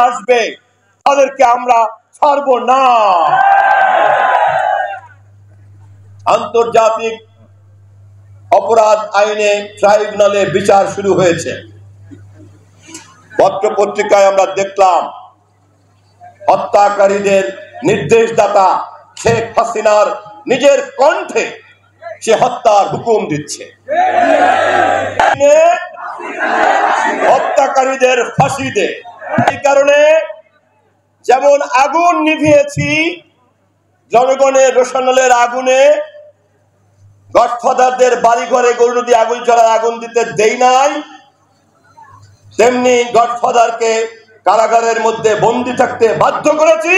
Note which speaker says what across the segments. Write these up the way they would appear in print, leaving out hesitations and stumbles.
Speaker 1: আসবে তাদেরকে আমরা ছাড়ব না। আন্তর্জাতিক অপরাধ আইনে ট্রাইব্যুনালে বিচার শুরু হয়েছে। পত্র পত্রিকায় আমরা দেখলাম হত্যাকারীদের নির্দেশদাতা শেখ হাসিনার নিজের কণ্ঠে সে হত্যার হুকুম দিচ্ছে। হত্যাকারীদের ফাঁসি দে। এই কারণে যেমন আগুন নিভিয়েছি জনগণের রোশনালের আগুনে, গডফাদারদের বাড়িঘরে গরু নদী আগুন জ্বলায় আগুন দিতে দেই নাই, তেমনি গডফাদারকে কারাগারের মধ্যে বন্দী থাকতে বাধ্য করেছি,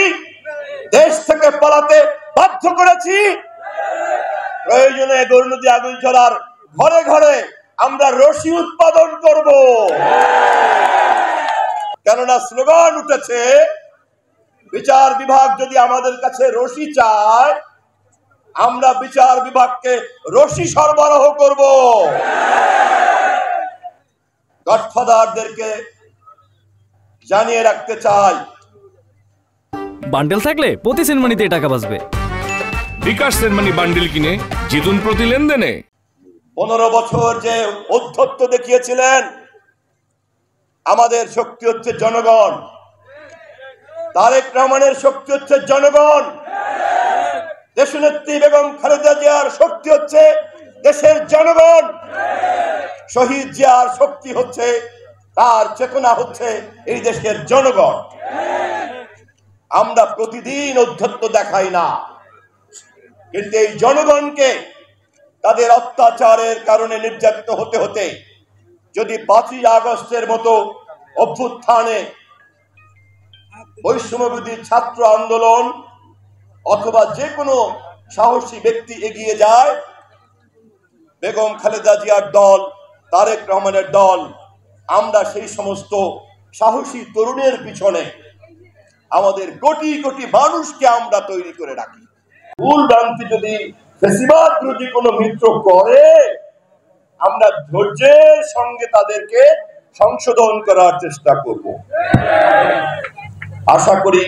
Speaker 1: দেশ থেকে পালাতে বাধ্য করেছি। প্রয়োজনে গরু নদী আগুন জ্বলার ঘরে ঘরে আমরা রশি উৎপাদন করব। কেননা স্লোগান উঠেছে, বিচার বিভাগ যদি আমাদের কাছে রশি চায়, আমরা বিচার বিভাগকে রশি সরবরাহ করব। গডফাদারদেরকে জানিয়ে রাখতে চাই,
Speaker 2: বান্ডেল থাকলে প্রতি সেনমানিতে টাকা বাঁচবে।
Speaker 3: বিকাশ সেনমানি বান্ডেল কিনে জিতুন প্রতি লেনদেনে।
Speaker 1: 15 বছর যে অধ্যত্ব দেখিয়েছিলেন, আমাদের শক্তি হচ্ছে জনগণ। তারেক রহমানের শক্তি হচ্ছে জনগণ। দেশনেত্রী বেগম খালেদা জিয়ার শক্তি হচ্ছে দেশের জনগণ। শহীদ জিয়ার শক্তি হচ্ছে, তার চেতনা হচ্ছে এই দেশের জনগণ। আমরা প্রতিদিন অধ্যত্ব দেখাই না, কিন্তু এই জনগণকে তাদের অত্যাচারের কারণে নির্যাতিত হতে হতে যদি 5ই আগস্টের মতো অভ্যুত্থানে বৈষম্যবিরোধী ছাত্র আন্দোলন অথবা যে কোনো সাহসী ব্যক্তি এগিয়ে যায়, বেগম খালেদা জিয়ার দল, তারেক রহমানের দল, আমরা সেই সমস্ত সাহসী তরুণের পিছনে আমাদের কোটি কোটি মানুষকে আমরা তৈরি করে রাখি। ভুল ভ্রান্তি যদি ফ্যাসিবাদ বিরোধী কোনো মিত্র করে, আমরা ধৈর্যের সঙ্গে তাদেরকে সংশোধন করার চেষ্টা করব। আশা করি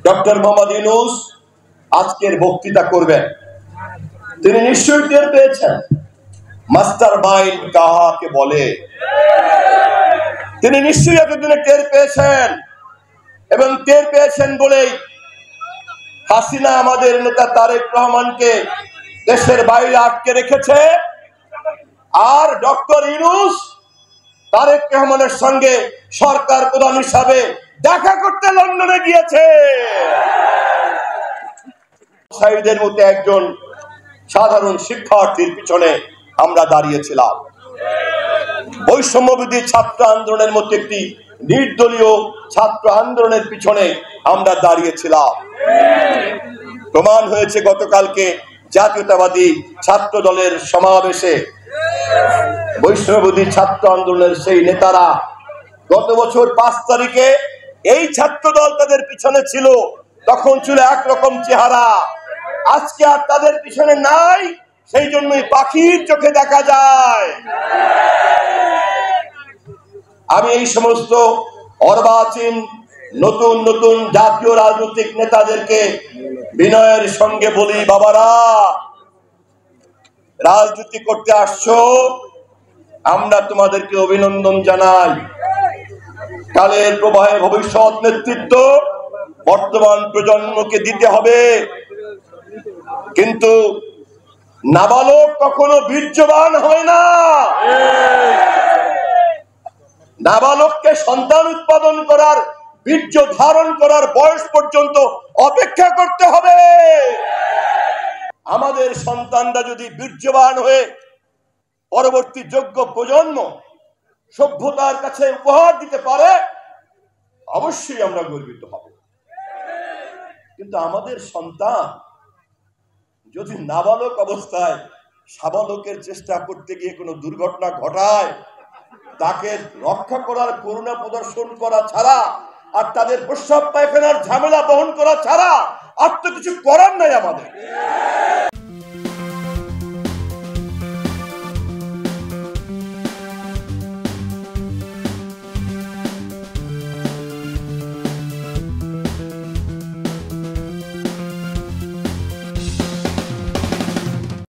Speaker 1: ডক্টর মোহাম্মদ ইউনূস আজকের বক্তৃতা করবেন। তিনি নিশ্চয়ই টের পেয়েছেন মাস্টার মাইন্ড কাহাকে বলে। তিনি নিশ্চয়ই এতদিনে টের পেয়েছেন, এবং টের পেয়েছেন বলেই হাসিনা আমাদের নেতা তারেক রহমানকে দেশের বাইরে আটকে রেখেছে, আর ডক্টর ইউনূস তারেক রহমানের সঙ্গে সরকার প্রধান হিসাবে দেখা করতে লন্ডনে গিয়েছে। সাইদের মতো একজন সাধারণ শিক্ষার্থীর পিছনে আমরা দাঁড়িয়েছিলাম। বৈষম্যবিরোধী ছাত্র আন্দোলনের মতো একটি নির্দলীয় ছাত্র আন্দোলনের পিছনে আমরা দাঁড়িয়েছিলাম। প্রমাণ হয়েছে গতকালকে জাতীয়তাবাদী ছাত্র দলের সমাবেশে বৈষম্যবিরোধী ছাত্র আন্দোলনের সেই নেতারা গত বছর 5 তারিখে এই ছাত্র দল তাদের পিছনে ছিল, তখন ছিল একরকম চেহারা, আজকে আর তাদের পিছনে নাই, সেই জন্যই পাখির চোখে দেখা যায়। আমি এই সমস্ত অর্বাচীন নতুন নতুন জাতীয় রাজনৈতিক নেতাদেরকে বিনয়ের সঙ্গে বলি, বাবারা, রাজনীতি করতে আসছো, আমরা তোমাদেরকে অভিনন্দন জানাই। কালের প্রবাহে ভবিষ্যৎ নেতৃত্ব বর্তমান প্রজন্মকে দিতে হবে, কিন্তু নাবালক কখনো বীর্যবান হয় না। নাবালককে সন্তান উৎপাদন করার, বীর্য ধারণ করার বয়স পর্যন্ত অপেক্ষা করতে হবে। আমাদের সন্তানরা যদি বীর্যবান হয়ে পরবর্তী যোগ্য প্রজন্ম সভ্যতার কাছে উপহার দিতে পারে, অবশ্যই আমরা গর্বিত হব। কিন্তু আমাদের সন্তান যদি নাবালক অবস্থায় সাবালকের চেষ্টা করতে গিয়ে কোনো দুর্ঘটনা ঘটায়, তাকে রক্ষা করার করুণা প্রদর্শন করা ছাড়া, আর তাদের প্রস্রাব পায়খানার ঝামেলা বহন করা ছাড়া আর তো কিছু করার নাই আমাদের।